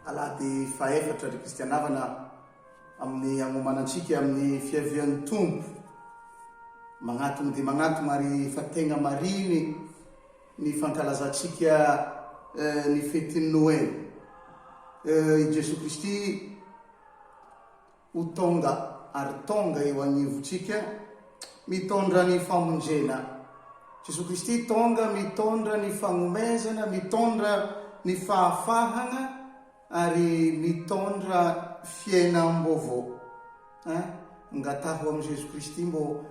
alady faefatra ry kristianavana amin'ny agnomanantsika amin'ny fiavian'ny tompo magnatony dia magnatony ary fa tegna mariny ny fankalazantsika ny fetin'ny Noël. I Jesu Kristy ho tonga ary tonga eo anivotsika mitondra ny famonjena. Jesu Kristy tonga mitondra ny fagnomezana, mitondra ny fahafahana ary mitondra fiainam-baovao. Ngataho amin'ny Jesu Kristy mbo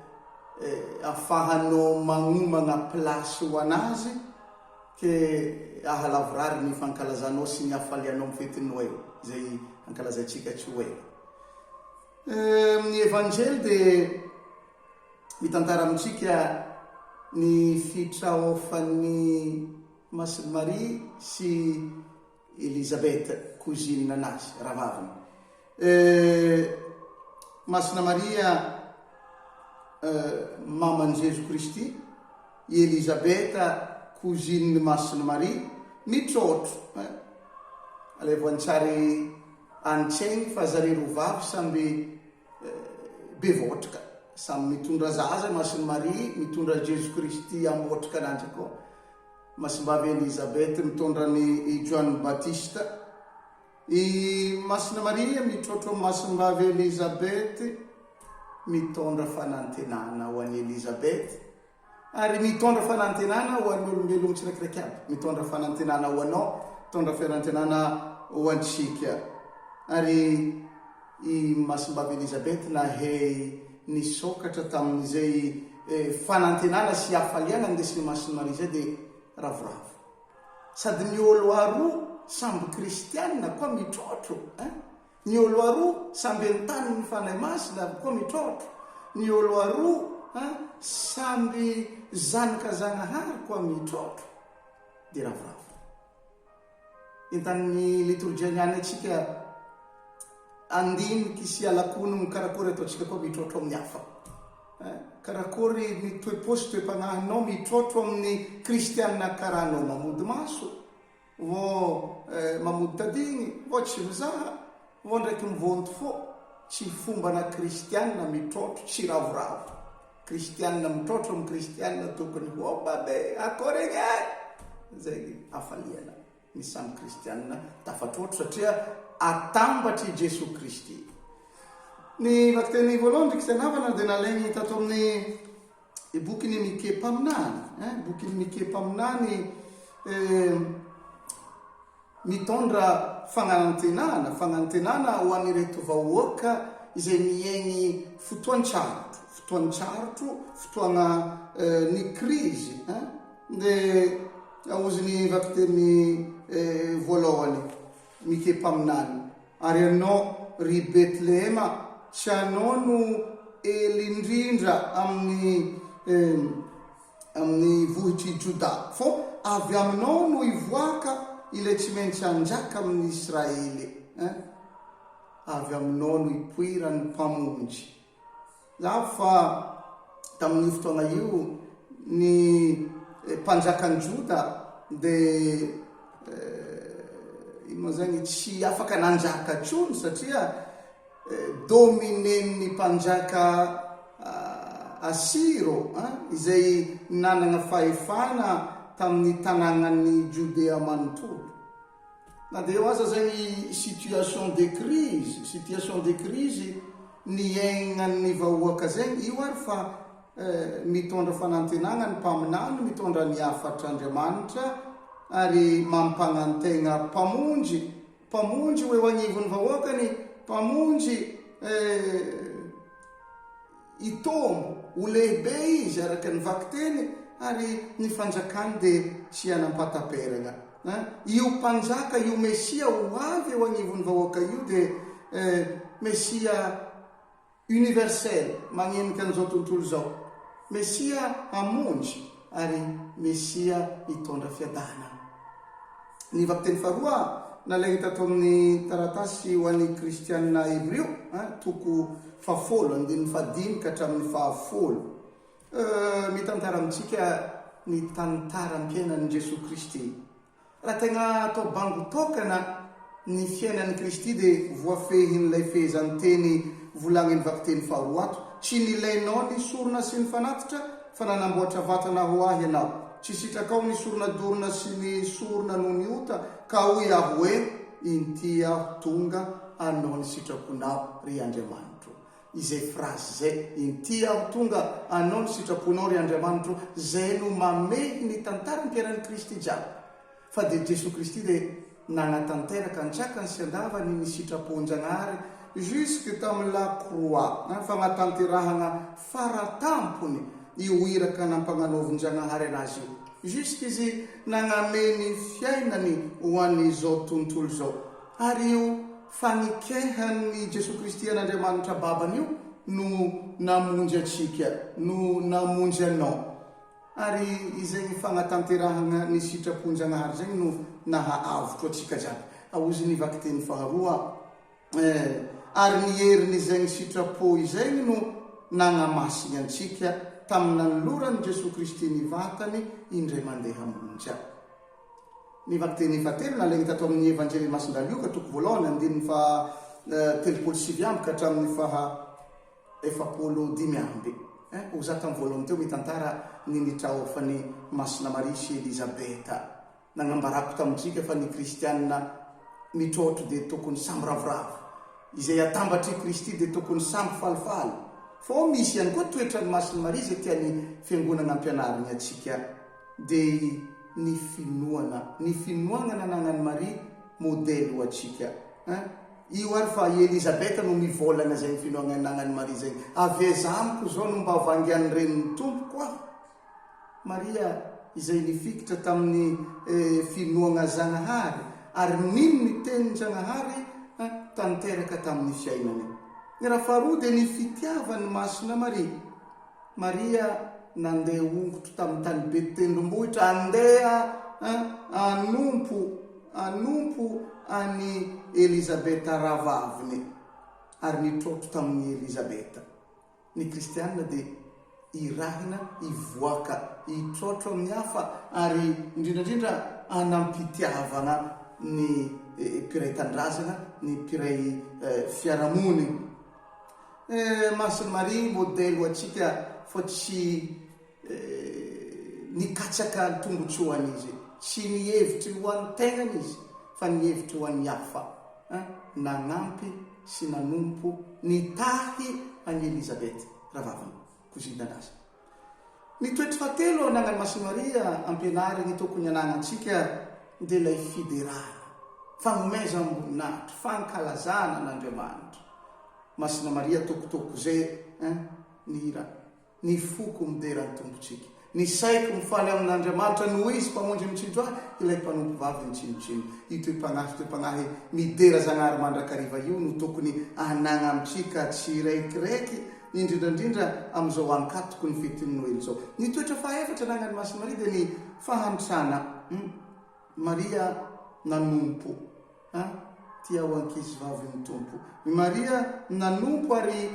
afahanao magnomagna plasy ho anazy ke ahalavrary ny fankalazanao sy ny afalianao amin'ny fetin'ny Noël izay ankalazantsika tsy hoe. Ny evanjely dia mitantara amintsika ny fitraofan'ny Masiny Maria sy Elisabeth, cousine anazy, ravaviny. Masina Maria maman Jesu Kristy, Elisabeth cousine Masina Maria mitrotro. Alevoantsary antsaigny fa zare rovavy samby bevotrika, samy mitondra zaza. Masina Maria mitondra Jesu Kristy ambotrika ananjy koa. Masimbavy Elisabeth mitondra ny Johanne Baptiste. I Masina Maria mitrotro masimbavy Elisabeth mitondra fanantenana ho an'i Elisabeth ary mitondra fanantenana ho an'ny olombelogno tsiraikiraiky aby. Mitondra fanantenana ho anao, mitondra fanantenana ho antsika. Ary i masimbavy Elisabeth nahey nisokatra tamin'izay fanantenana sy hafaliana ndesin'ny Masina Maria zay dia ravoravo. Sady ny olo aroa samby kristianina koa mitrotro. Ny olo aroa samby entany ny fanahy masina koa mitrotro. Ny olo aroa samby zanaka zagnahary koa mitrotro. Dia ravoravo. Entan'ny liturgia niany atsika andiniky sy alakony mikarakôry ataontsika koa mitrotro amin'ny hafa. Karakory ny toe-posy toe-pagnahinao mitrotro amin'ny kristianina karanao mamody maso, vo mamody tadigny, vo tsy mizaha, vo ndraiky mivonto fo. Tsy fombana kristianina mitrotro, tsy ravoravo. Kristianina mitrotro amin'ny kristianina tokony ho babe akoregny zay afaliana. Ny samy kristianina tafatrotro satria atambatry Jesu Kristy. Ny vakiteny voalohany kristianavana dia nalaigny tato amin'ny bokyny Mikempaminany. Bokyny Mikempaminany mitondra fagnantenana ho an'ireto vahoaka izay miaigny fotoan-tsarotra, fotoana ny krizy. Dia ahoziny vakiteny voalohany Mikempaminany. Ary anao ry Betlehema, tsy anao no elindrindra amin'ny vohitry Joda, fô avy aminao no ivoaka ilay tsy maintsy anjaka amin'ny Israely. Avy aminao no ipoiran'ny mpamonjy. Za fa tamin'ny fotoana io ny mpanjakan'ny Joda dia ino zany tsy afaka nanjaka tsony satria dominen'ny mpanjaka Asiro izay nanana fahefana tamin'ny tanànan'ny Judea manontolo. Na dia eo aza zany situation de crise ny aignan'ny vahoaka zay. Io ary fa mitondra fanantenana ny mpaminany, mitondra ny hafatr'Andriamanitra ary mampanantegna mpamonjy ho eo agnivon'ny vahoakany, mpamonjy itombo ho lehibe izy araka ny vakiteny, ary ny fanjakany dia tsy anampataperana. Io mpanjaka, io mesia ho avy eo agnivon'ny vahoaka io dia mesia universel magnenika an'izao tontolo zao. Mesia hamonjy ary mesia hitondra fiadana. Ny vakiteny faharoa nalaigny tato amin'ny taratasy ho an'ny kristianina Hebreo, toko 15 ka hatramin'ny 10. Mitantara amintsika ny tantaram-piainan'i Jesu Kristy. Raha tegna atao bango tokana ny fiainan'ny Kristy dia voafehin'ilay fehezanteny volagniny vakiteny faharoa ato. Tsy nilainao ny sorona sy ny fanatitra fa nanamboatra vatana ho ahy ianao. Tsy sitraka ao ny sorona dorona sy ny sorona no ny ota ka hoy aho hoe inty aho tonga anao ny sitraponao ry Andriamanitro. Izay frazy zay, inty aho tonga anao ny sitraponao ry Andriamanitro, zay no mamehy ny tantarany mpiaran'ny Kristy jiaby. Fa dia Jesosy Kristy dia nanatanteraka ntsakany sy andavany ny sitraponjanahary jusque tamin'ny la croix, fanatanterahana faratampony io iraka nampagnanaovin-janahary anazy io, jusque izy nanameny fiainany ho an'izao tontolo zao. Ary io fanikehan'ny Jesosy Kristy an'Andriamanitra babany io no namonjy atsika, no namonjy anao. Ary izay fanatanterahana ny sitraponjanahary zay no nahaavotro atsika jiaby. Aozy ny vakiteny faharoa, ary ny herin'izay ny sitrapo izay no nanamasiny antsika tamin'ny nanolorany Jesosy Kristy ny vatany indray mandeha monja. Ny vakiteny fahatelo nalainy tato amin'ny evanjely Masin-Dalioka toko voalohany andininy fa 37 amby ka hatramin'ny efapolo 5 amby. Ho za tamin'ny voalohany teo mitantara ny nitraofany Masina Maria sy Elizabeta. Nagnambarako tamintsika fa ny kristianina mitrotro dia tokony samby ravoravo. Izay atambatry Kristy dia tokony samby falifaly. Fô misy ihany koa toetrany Masina Maria izay tiany fiangonana ampianariny atsika dia ny finoana nananany Maria modely ho atsika. Io ary fa Elizabeta no mivolana zay ny finoana nananany Maria zay. Avezamiko zao no mba vangian'ny reniny tompo koa. Maria izay nifikitra tamin'ny finoana Zanahary, ary nino ny tenin'ny Zanahary tanteraka tamin'ny fiainany. Ny raha faharoa dia ny fitiavany Masina Maria. Maria nandeha ongotro tamin'ny tany be tendrombohitra, andeha anompo any Elizabeta ravaviny, ary nitrotro tamin'ny Elizabeta. Ny kristianina dia irahina, ivoaka, itrotro amin'ny hafa, ary indrindrandrindra anampitiavana ny mpiray tandrazana, ny mpiray fiarahamoniny. Masina Maria modely ho atsika fa tsy nikatsaka tombotsoany izy, tsy nihevitry ho an'ny tegnany izy, fa nihevitry ho an'ny hafa. Nanampy sy nanompo nitahy any Elizabeta ravaviny kozinanazy. Ny toetra fahatelo ananan'ny Masina Maria ampianariny tokony ananantsika dia ilay fideraly, fanomezam-boninahitra, fankalazana n'Andriamanitra. Masina Maria tokotoko zay ny foko mideran'ny tompontsika, ny saiko mifaly amin'Andriamanitra noho izy mpamonjy mitsinjo ahy, ilay mpanompo vavy mitsinjotsino. Io toe-panahy midera Zanahary mandrakariva io no tokony anana amintsika tsiraikiraiky, indrindrandrindra amin'izao ankatoko ny fetiny Noely zao. Ny toetra fahaefatra ananan'ny Masina Maria dia ny fahantrana. Maria nanompo, tia ho ankizy vavy ny tompo. Maria nanompo ary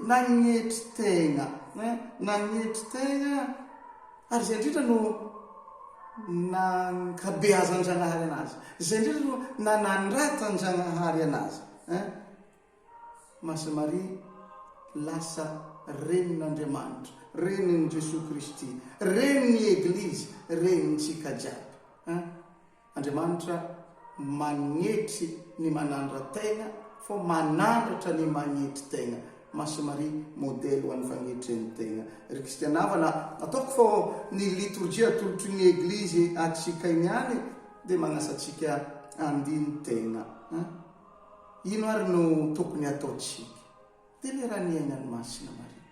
nagnetry tegna, ary zay indrindra no nankabeazany Zanahary anazy, zay indrindra no nanandrata ny Zanahary anazy. Masina Maria lasa renin'Andriamanitra, renin'ny Jesosy Kristy, renin'ny Eglizy, renintsika jiaby. Andriamanitra magnetry ny manandra tegna, fa manandratra ny magnetry tegna. Masina Maria modely ho an'ny fagnetren'ny tegna. Ry kristianavana, ataoko fa ny liturgia tolotry ny Eglizy atsika iniany dia magnasatsika andiny tegna. Ino ary no tokony ataotsika? Dia le raha niainan'ny Masina Maria.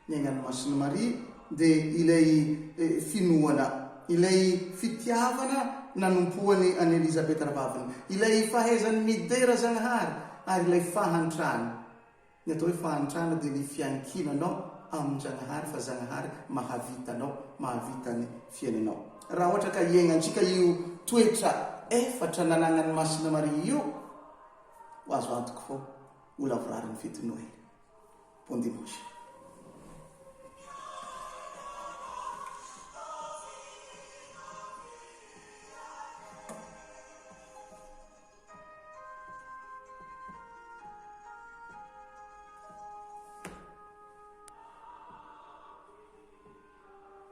Niainan'ny Masina Maria dia ilay finoana, ilay fitiavana nanompoany any Elizabeta ravaviny, ilay fahaizany midera Zanahary, ary ilay fahantrana. Ny atao hoe fahantrana dia ny fiankinanao amin'ny Zanahary, fa Zanahary mahavitanao, mahavitany fiainanao. Raha ohatra ka iainantsika io toetra efatra nananan'ny Masina Maria io, ho azo antoko fô ho lavorariny fety Noely. Bon dimanche.